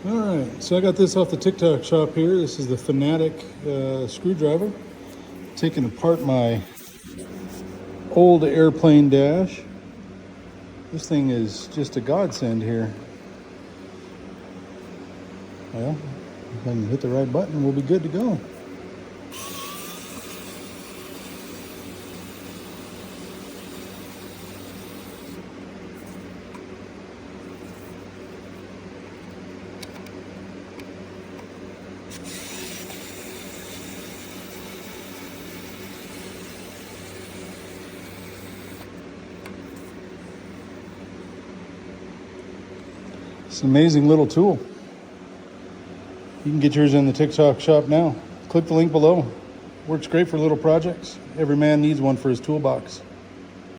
All right, so I got this off the TikTok shop here. This is the Fanatic screwdriver. Taking apart my old airplane dash. This thing is just a godsend here. Well, if I can hit the right button, we'll be good to go. It's an amazing little tool. You can get yours in the TikTok shop now. Click the link below. Works great for little projects. Every man needs one for his toolbox.